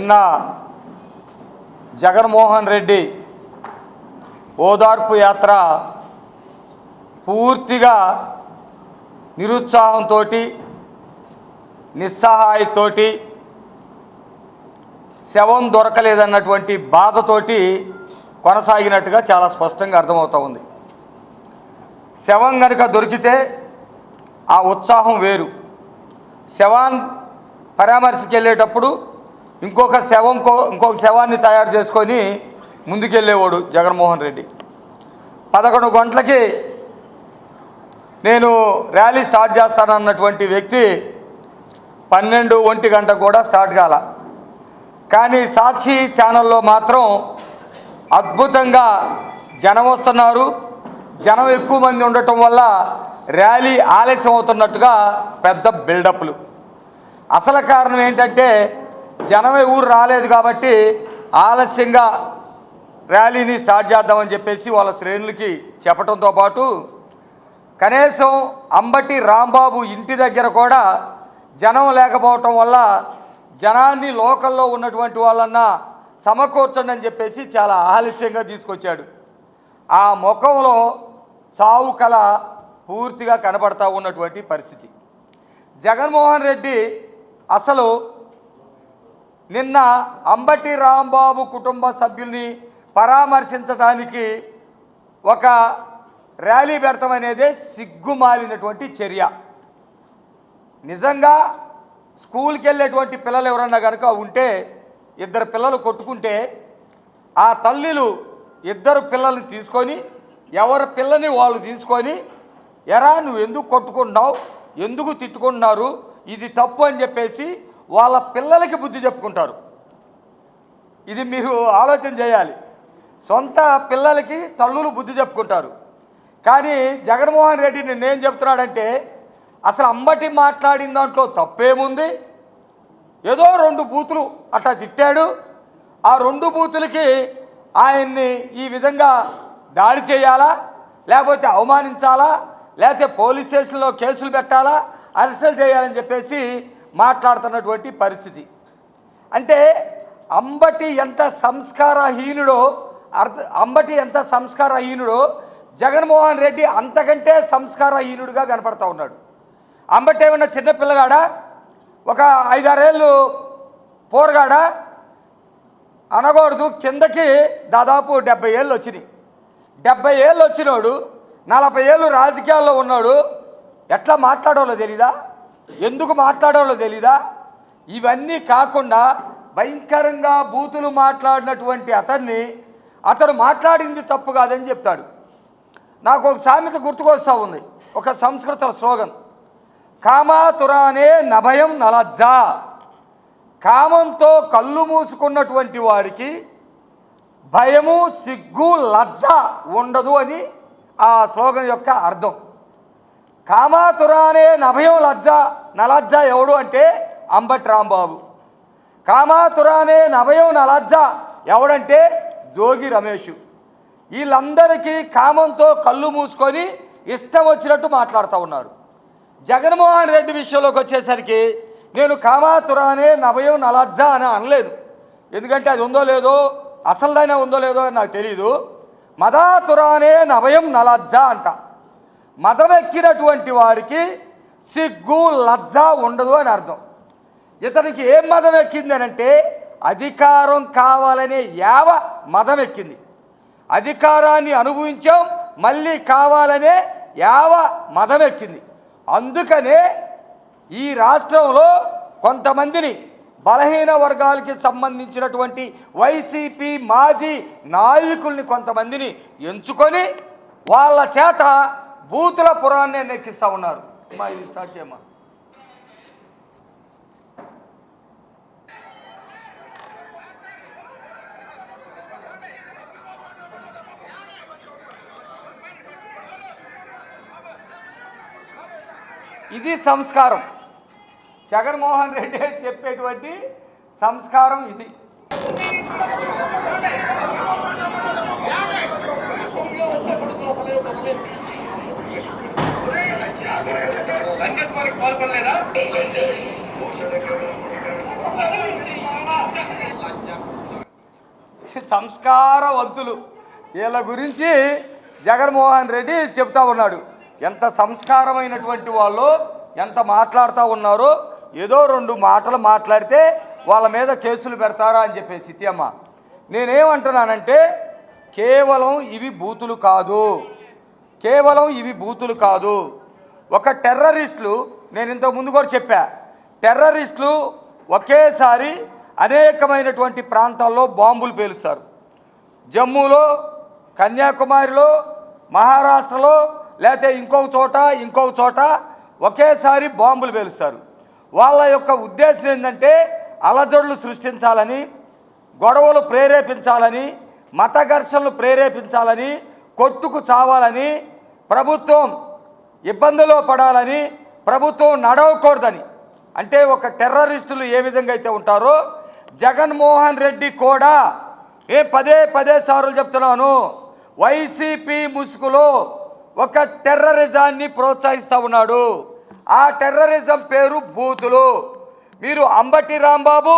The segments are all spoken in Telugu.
నిన్న జగన్మోహన్ రెడ్డి ఓదార్పు యాత్ర పూర్తిగా నిరుత్సాహంతో నిస్సహాయతోటి శవం దొరకలేదన్నటువంటి బాధతోటి కొనసాగినట్టుగా చాలా స్పష్టంగా అర్థమవుతూ ఉంది. శవం కనుక దొరికితే ఆ ఉత్సాహం వేరు. శవాన్ని పరామర్శకి వెళ్ళేటప్పుడు ఇంకొక శవాన్ని తయారు చేసుకొని ముందుకెళ్ళేవాడు జగన్మోహన్ రెడ్డి. 11 గంటలకి నేను ర్యాలీ స్టార్ట్ చేస్తానన్నటువంటి వ్యక్తి 12-1 గంట కూడా స్టార్ట్ కాల. కానీ సాక్షి ఛానల్లో మాత్రం అద్భుతంగా జనం వస్తున్నారు, జనం ఎక్కువ మంది ఉండటం వల్ల ర్యాలీ ఆలస్యం అవుతున్నట్టుగా పెద్ద బిల్డప్లు. అసలు కారణం ఏంటంటే జనమే ఊరు రాలేదు కాబట్టి ఆలస్యంగా ర్యాలీని స్టార్ట్ చేద్దామని చెప్పేసి వాళ్ళ శ్రేణులకి చెప్పడంతో పాటు కనీసం అంబటి రాంబాబు ఇంటి దగ్గర కూడా జనం లేకపోవటం వల్ల జనాన్ని లోకల్లో ఉన్నటువంటి వాళ్ళన్నా సమకూర్చండి అని చెప్పేసి చాలా ఆలస్యంగా తీసుకొచ్చాడు. ఆ ముఖంలో చావు కళ పూర్తిగా కనబడతా ఉన్నటువంటి పరిస్థితి. జగన్మోహన్ రెడ్డి అసలు నిన్న అంబటి రాంబాబు కుటుంబ సభ్యుల్ని పరామర్శించడానికి ఒక ర్యాలీ పెడతాం అనేదే సిగ్గుమాలినటువంటి చర్య. నిజంగా స్కూల్కి వెళ్ళేటువంటి పిల్లలు ఎవరన్నా కనుక ఉంటే, 2 పిల్లలు కొట్టుకుంటే ఆ తల్లులు 2 పిల్లల్ని తీసుకొని ఎవరి పిల్లని వాళ్ళు తీసుకొని, ఎరా నువ్వు ఎందుకు కొట్టుకుంటున్నావు, ఎందుకు తిట్టుకుంటున్నారు, ఇది తప్పు అని చెప్పేసి వాళ్ళ పిల్లలకి బుద్ధి చెప్పుకుంటారు. ఇది మీరు ఆలోచన చేయాలి. సొంత పిల్లలకి తల్లులు బుద్ధి చెప్పుకుంటారు. కానీ జగన్మోహన్ రెడ్డి నిన్నేం చెప్తున్నాడంటే అసలు అంబటి మాట్లాడిన దాంట్లో తప్పేముంది, ఏదో 2 బూతులు అట్లా తిట్టాడు, ఆ 2 బూతులకి ఆయన్ని ఈ విధంగా దాడి చేయాలా, లేకపోతే అవమానించాలా, లేకపోతే పోలీస్ స్టేషన్లో కేసులు పెట్టాలా, అరెస్టులు చేయాలని చెప్పేసి మాట్లాడుతున్నటువంటి పరిస్థితి. అంటే అంబటి ఎంత సంస్కారహీనుడో జగన్మోహన్ రెడ్డి అంతకంటే సంస్కారహీనుడిగా కనపడతా ఉన్నాడు. అంబటి ఏమన్నా చిన్నపిల్లగాడా, ఒక 5-6 ఏళ్ళు పోరగాడా అనకూడదు. కిందకి దాదాపు 70 ఏళ్ళు వచ్చినాయి. 70 ఏళ్ళు వచ్చినోడు 40 ఏళ్ళు రాజకీయాల్లో ఉన్నాడు. ఎట్లా మాట్లాడాలో తెలీదా, ఎందుకు మాట్లాడాలో తెలీదా? ఇవన్నీ కాకుండా భయంకరంగా బూతులు మాట్లాడినటువంటి అతను మాట్లాడింది తప్పు కాదని చెప్తాడు. నాకు ఒక సామెత గుర్తుకొస్తూ ఉంది, ఒక సంస్కృత స్లోగన్, కామాతురానే నభయం నలజ్జ. కామంతో కళ్ళు మూసుకున్నటువంటి వాడికి భయము, సిగ్గు, లజ్జ ఉండదు ఆ స్లోగన్ యొక్క అర్థం. కామాతురానే నభయం నలజ్జ ఎవడు అంటే అంబటి రాంబాబు. కామాతురానే నభయం నలజ్జ ఎవడంటే జోగి రమేష్. వీళ్ళందరికీ కామంతో కళ్ళు మూసుకొని ఇష్టం వచ్చినట్టు మాట్లాడుతూ ఉన్నారు. జగన్మోహన్ రెడ్డి విషయంలోకి వచ్చేసరికి నేను కామాతురానే నభయం నలజ్జ అని అనలేను, ఎందుకంటే అది ఉందో లేదో, అసలుదైనా ఉందో లేదో అని నాకు తెలీదు. మదాతురానే నభయం నలజ్జ అంట. మదం ఎక్కినటువంటి వాడికి సిగ్గు, లజ్జ ఉండదు అని అర్థం. ఇతనికి ఏం మదం ఎక్కింది అంటే అధికారం కావాలనే యావ మదం ఎక్కింది. అధికారాన్ని అనుభవించాం, మళ్ళీ కావాలనే యావ మదం ఎక్కింది. అందుకనే ఈ రాష్ట్రంలో కొంతమందిని బలహీన వర్గాలకి సంబంధించినటువంటి వైసీపీ మాజీ నాయకుల్ని కొంతమందిని ఎంచుకొని వాళ్ళ చేత బూతుల పురాన్ని నెక్కిస్తూ ఉన్నారు. ఇది స్టార్ట్ చేయమ్మా. ఇది సంస్కారం. జగన్మోహన్ రెడ్డి చెప్పేటువంటి సంస్కారం ఇది. పాల్పడలేదా? సంస్కారవంతులు. వీళ్ళ గురించి జగన్మోహన్ రెడ్డి చెప్తా ఉన్నాడు. ఎంత సంస్కారమైనటువంటి వాళ్ళు, ఎంత మాట్లాడుతూ ఉన్నారో. ఏదో 2 మాటలు మాట్లాడితే వాళ్ళ మీద కేసులు పెడతారా అని చెప్పేసి. ఇతమ్మ నేనేమంటున్నానంటే కేవలం ఇవి బూతులు కాదు, కేవలం ఇవి బూతులు కాదు. ఒక టెర్రరిస్టులు, నేను ఇంతకు ముందు కూడా చెప్పా, టెర్రరిస్టులు ఒకేసారి అనేకమైనటువంటి ప్రాంతాల్లో బాంబులు పేలుస్తారు. జమ్మూలో, కన్యాకుమారిలో, మహారాష్ట్రలో, లేకపోతే ఇంకొక చోట ఒకేసారి బాంబులు పేలుస్తారు. వాళ్ళ యొక్క ఉద్దేశం ఏంటంటే అలజడులు సృష్టించాలని, గొడవలు ప్రేరేపించాలని, మత ఘర్షణలు ప్రేరేపించాలని, కొట్టుకు చావాలని, ప్రభుత్వం ఇబ్బందులో పడాలని, ప్రభుత్వం నడవకూడదని. అంటే ఒక టెర్రరిస్టులు ఏ విధంగా అయితే ఉంటారో జగన్మోహన్ రెడ్డి కూడా పదే సార్లు చెప్తున్నాను, వైసీపీ ముసుగులో ఒక టెర్రరిజాన్ని ప్రోత్సహిస్తూ ఉన్నాడు. ఆ టెర్రరిజం పేరు బూతులు. మీరు అంబటి రాంబాబు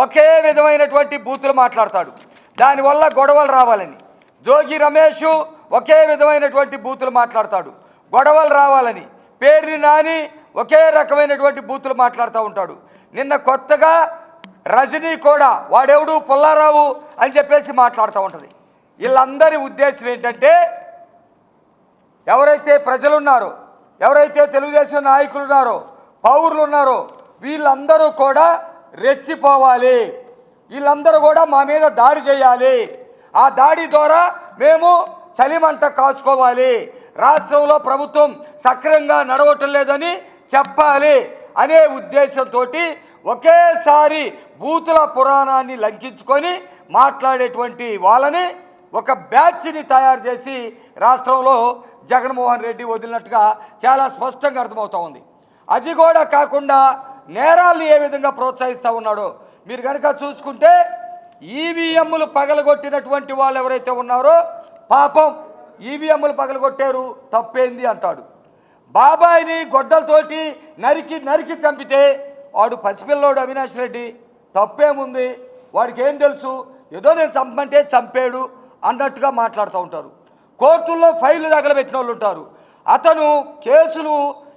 ఒకే విధమైనటువంటి బూతులు మాట్లాడతాడు, దానివల్ల గొడవలు రావాలని. జోగి రమేష్ ఒకే విధమైనటువంటి బూతులు మాట్లాడతాడు, గొడవలు రావాలని. పేర్ని నాని ఒకే రకమైనటువంటి బూతులు మాట్లాడుతూ ఉంటాడు. నిన్న కొత్తగా రజనీ కూడా వాడెవడు పుల్లారావు అని చెప్పేసి మాట్లాడుతూ ఉంటుంది. వీళ్ళందరి ఉద్దేశం ఏంటంటే ఎవరైతే ప్రజలున్నారో, ఎవరైతే తెలుగుదేశం నాయకులు ఉన్నారో, పౌరులు ఉన్నారో, వీళ్ళందరూ కూడా రెచ్చిపోవాలి. వీళ్ళందరూ కూడా మా మీద దాడి చేయాలి. ఆ దాడి ద్వారా మేము చలిమంట కాచుకోవాలి, రాష్ట్రంలో ప్రభుత్వం సక్రమంగా నడవటం లేదని చెప్పాలి అనే ఉద్దేశంతో ఒకేసారి బూతుల పురాణాన్ని లంకించుకొని మాట్లాడేటువంటి వాళ్ళని ఒక బ్యాచ్ని తయారు చేసి రాష్ట్రంలో జగన్మోహన్ రెడ్డి వదిలినట్టుగా చాలా స్పష్టంగా అర్థమవుతూ ఉంది. అది కూడా కాకుండా నేరాలను ఏ విధంగా ప్రోత్సహిస్తూ ఉన్నాడో మీరు కనుక చూసుకుంటే, ఈవీఎంలు పగలగొట్టినటువంటి వాళ్ళు ఎవరైతే ఉన్నారో, పాపం ఈవీఎంలు పగలగొట్టారు తప్పేంది అంటాడు. బాబాయిని గొడ్డలతోటి నరికి చంపితే వాడు పసిపిల్లోడు అవినాష్ రెడ్డి, తప్పేముంది, వాడికి ఏం తెలుసు, ఏదో నేను చంపమంటే చంపాడు అన్నట్టుగా మాట్లాడుతూ ఉంటారు. కోర్టుల్లో ఫైళ్ళు తగలబెట్టిన వాళ్ళు ఉంటారు. అతను కేసులు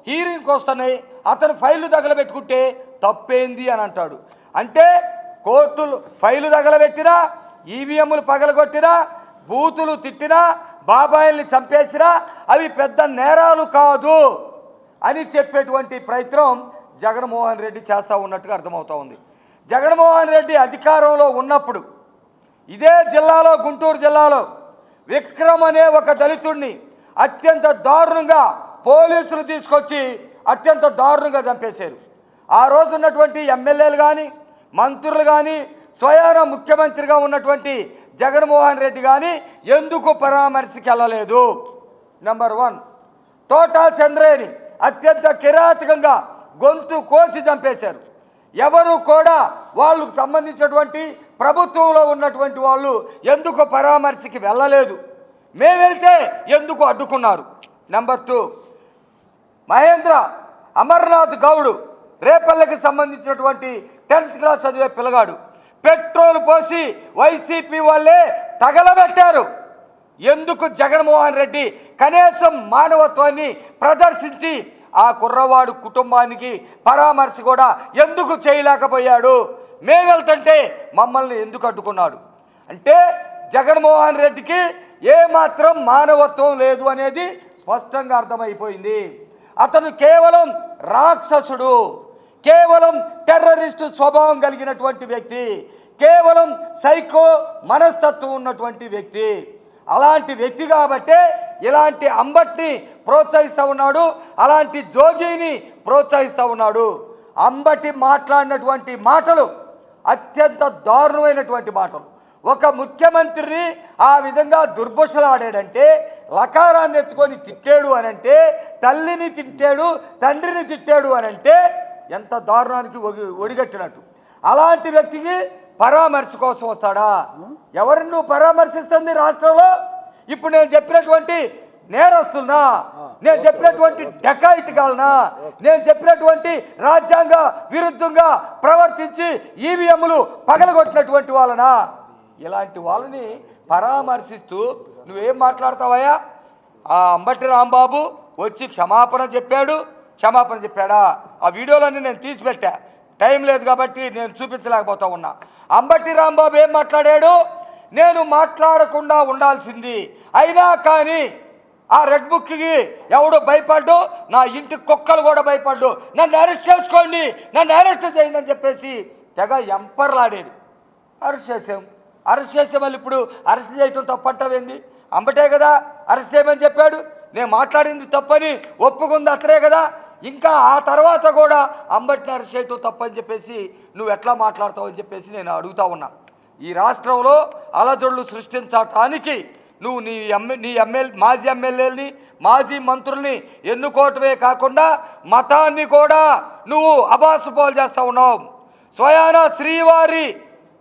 హీరింగ్కి వస్తున్నాయి, అతను ఫైళ్ళు తగలబెట్టుకుంటే తప్పేంది అని అంటాడు. అంటే కోర్టులు ఫైలు తగలబెట్టినా, ఈవీఎంలు పగలగొట్టినా, బూతులు తిట్టినా, బాబాయిల్ని చంపేసినా అవి పెద్ద నేరాలు కాదు అని చెప్పేటువంటి ప్రయత్నం జగన్మోహన్ రెడ్డి చేస్తూ ఉన్నట్టుగా అర్థమవుతూ ఉంది. జగన్మోహన్ రెడ్డి అధికారంలో ఉన్నప్పుడు ఇదే జిల్లాలో, గుంటూరు జిల్లాలో విక్రమ్ అనే ఒక దళితుడిని అత్యంత దారుణంగా పోలీసులు తీసుకొచ్చి అత్యంత దారుణంగా చంపేశారు. ఆ రోజు ఉన్నటువంటి ఎమ్మెల్యేలు కానీ, మంత్రులు కానీ, స్వయాన ముఖ్యమంత్రిగా ఉన్నటువంటి జగన్మోహన్ రెడ్డి కానీ ఎందుకు పరామర్శకి వెళ్ళలేదు? నెంబర్ 1, తోటా చంద్రేని అత్యంత కిరాతకంగా గొంతు కోసి చంపేశారు. ఎవరు కూడా వాళ్ళకు సంబంధించినటువంటి ప్రభుత్వంలో ఉన్నటువంటి వాళ్ళు ఎందుకు పరామర్శకి వెళ్ళలేదు? మేము వెళ్తే ఎందుకు అడ్డుకున్నారు? నెంబర్ 2, మహేంద్ర అమర్నాథ్ గౌడ్ రేపల్లెకి సంబంధించినటువంటి 10th క్లాస్ చదివే పిల్లగాడు పెట్రోల్ పోసి వైసీపీ వాళ్ళే తగలబెట్టారు. ఎందుకు జగన్మోహన్ రెడ్డి కనీసం మానవత్వాన్ని ప్రదర్శించి ఆ కుర్రవాడు కుటుంబానికి పరామర్శ కూడా ఎందుకు చేయలేకపోయాడు? మేము వెళ్తుంటే మమ్మల్ని ఎందుకు అడ్డుకున్నాడు? అంటే జగన్మోహన్ రెడ్డికి ఏమాత్రం మానవత్వం లేదు అనేది స్పష్టంగా అర్థమైపోయింది. అతను కేవలం రాక్షసుడు, కేవలం టెర్రరిస్టు స్వభావం కలిగినటువంటి వ్యక్తి, కేవలం సైకో మనస్తత్వం ఉన్నటువంటి వ్యక్తి. అలాంటి వ్యక్తి కాబట్టే ఇలాంటి అంబటిని ప్రోత్సహిస్తూ ఉన్నాడు, అలాంటి జోగిని ప్రోత్సహిస్తూ ఉన్నాడు. అంబటి మాట్లాడినటువంటి మాటలు అత్యంత దారుణమైనటువంటి మాటలు. ఒక ముఖ్యమంత్రిని ఆ విధంగా దుర్భుషలాడాడంటే, లకారాన్ని ఎత్తుకొని తిట్టాడు అనంటే, తల్లిని తిట్టాడు, తండ్రిని తిట్టాడు అనంటే ఎంత దారుణానికి ఒడిగట్టినట్టు. అలాంటి వ్యక్తికి పరామర్శ కోసం వస్తాడా? ఎవరిని నువ్వు పరామర్శిస్తుంది రాష్ట్రంలో? ఇప్పుడు నేను చెప్పినటువంటి నేరస్తున్నా, నేను చెప్పినటువంటి డకాయిట్ కాలనా, నేను చెప్పినటువంటి రాజ్యాంగ విరుద్ధంగా ప్రవర్తించి ఈవీఎంలు పగలగొట్టినటువంటి వాళ్ళనా? ఇలాంటి వాళ్ళని పరామర్శిస్తూ నువ్వేం మాట్లాడతావయ్యా? ఆ అంబటి రాంబాబు వచ్చి క్షమాపణ చెప్పాడా? ఆ వీడియోలన్నీ నేను తీసిపెట్టా, టైం లేదు కాబట్టి నేను చూపించలేకపోతా ఉన్నా. అంబటి రాంబాబు ఏం మాట్లాడాడు? నేను మాట్లాడకుండా ఉండాల్సింది, అయినా కానీ ఆ రెడ్ బుక్కి ఎవడు భయపడ్డు, నా ఇంటి కుక్కలు కూడా భయపడ్డు, నన్ను అరెస్ట్ చేసుకోండి, నన్ను అరెస్ట్ చేయండి అని చెప్పేసి తెగ ఎంపర్లాడేది. అరెస్ట్ చేసే వాళ్ళు ఇప్పుడు అరెస్ట్ చేయటం తప్పంటావేంది? అంబటే కదా అరెస్ట్ చేయమని చెప్పాడు, నేను మాట్లాడింది తప్పని ఒప్పుకుంది అతనే కదా. ఇంకా ఆ తర్వాత కూడా అంబటిని అరెస్ట్ చేయటం తప్పని చెప్పేసి నువ్వు ఎట్లా మాట్లాడతావు అని చెప్పేసి నేను అడుగుతా ఉన్నా. ఈ రాష్ట్రంలో అలజడులు సృష్టించటానికి నువ్వు మాజీ ఎమ్మెల్యేలని మాజీ మంత్రుల్ని ఎన్నుకోవటమే కాకుండా మతాన్ని కూడా నువ్వు అబాసుపాలు చేస్తూ ఉన్నావు. స్వయాన శ్రీవారి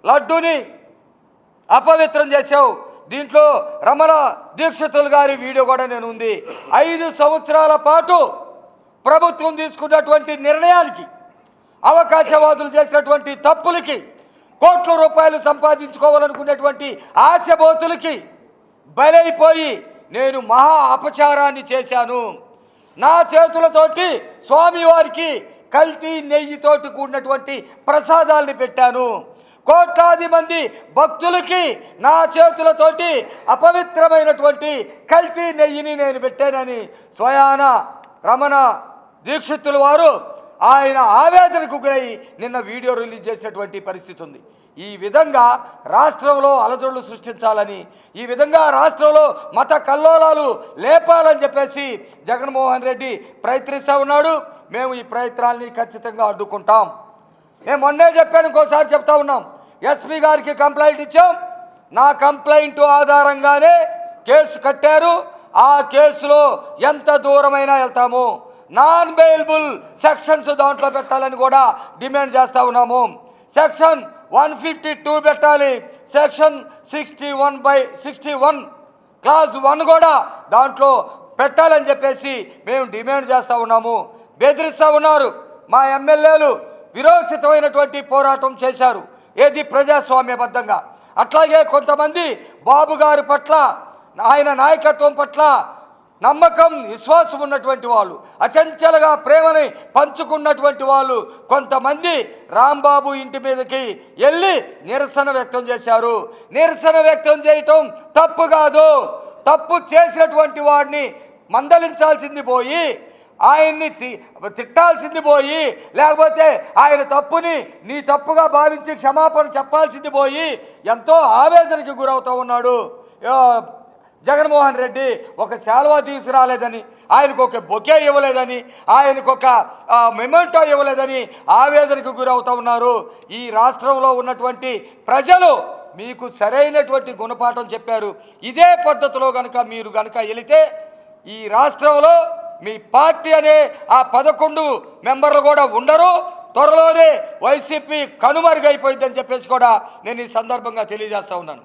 లడ్డుని అపవిత్రం చేసావు. దీంట్లో రమణ దీక్షితులు గారి వీడియో కూడా నేను ఉంది. 5 సంవత్సరాల పాటు ప్రభుత్వం తీసుకున్నటువంటి నిర్ణయానికి, అవకాశవాదులు చేసినటువంటి తప్పులకి, కోట్ల రూపాయలు సంపాదించుకోవాలనుకునేటువంటి ఆశబోతులకి బలైపోయి నేను మహా అపచారాన్ని చేశాను. నా చేతులతోటి స్వామివారికి కల్తీ నెయ్యితోటి కూడినటువంటి ప్రసాదాలని పెట్టాను. కోట్లాది మంది భక్తులకి నా చేతులతోటి అపవిత్రమైనటువంటి కల్తీ నెయ్యిని నేను పెట్టానని స్వయాన రమణ దీక్షితుల వారు ఆయన ఆవేదనకు గురై నిన్న వీడియో రిలీజ్ చేసినటువంటి పరిస్థితి ఉంది. ఈ విధంగా రాష్ట్రంలో అలజడులు సృష్టించాలని, ఈ విధంగా రాష్ట్రంలో మత కల్లోలాలు లేపాలని చెప్పేసి జగన్మోహన్ రెడ్డి ప్రయత్నిస్తూ ఉన్నాడు. మేము ఈ ప్రయత్నాల్ని ఖచ్చితంగా అడ్డుకుంటాం. మేము మొన్నే చెప్పాను, ఇంకోసారి చెప్తా ఉన్నాం. ఎస్పీ గారికి కంప్లైంట్ ఇచ్చాం. నా కంప్లైంట్ ఆధారంగానే కేసు కట్టారు. ఆ కేసులో ఎంత దూరమైనా వెళ్తాము. నాన్ బెయిలబుల్ సెక్షన్స్ దాంట్లో పెట్టాలని కూడా డిమాండ్ చేస్తూ ఉన్నాము. సెక్షన్ 152 పెట్టాలి, సెక్షన్ 61/61 క్లాస్ 1 కూడా దాంట్లో పెట్టాలని చెప్పేసి మేము డిమాండ్ చేస్తూ ఉన్నాము. బెదిరిస్తూ ఉన్నారు. మా ఎమ్మెల్యేలు విరోచితమైనటువంటి పోరాటం చేశారు, ఏది ప్రజాస్వామ్యబద్ధంగా. అట్లాగే కొంతమంది బాబు గారి పట్ల, ఆయన నాయకత్వం పట్ల నమ్మకం, విశ్వాసం ఉన్నటువంటి వాళ్ళు, అచంచలగా ప్రేమని పంచుకున్నటువంటి వాళ్ళు కొంతమంది రాంబాబు ఇంటి మీదకి వెళ్ళి నిరసన వ్యక్తం చేశారు. నిరసన వ్యక్తం చేయటం తప్పు కాదు. తప్పు చేసినటువంటి వాడిని మందలించాల్సింది పోయి, ఆయన్ని తిట్టాల్సింది పోయి, లేకపోతే ఆయన తప్పుని నీ తప్పుగా భావించి క్షమాపణ చెప్పాల్సింది పోయి ఎంతో ఆవేదనకి గురవుతూ ఉన్నాడు జగన్మోహన్ రెడ్డి. ఒక శాల్వా తీసుకురాలేదని, ఆయనకు ఒక బొకే ఇవ్వలేదని, ఆయనకు ఒక మెమెంటో ఇవ్వలేదని ఆవేదనకు గురవుతూ ఉన్నారు. ఈ రాష్ట్రంలో ఉన్నటువంటి ప్రజలు మీకు సరైనటువంటి గుణపాఠం చెప్పారు. ఇదే పద్ధతిలో మీరు గనక వెళితే ఈ రాష్ట్రంలో మీ పార్టీ అనే ఆ 11 మెంబర్లు కూడా ఉండరు. త్వరలోనే వైసీపీ కనుమరుగైపోయిందని చెప్పేసి కూడా నేను ఈ సందర్భంగా తెలియజేస్తూ ఉన్నాను.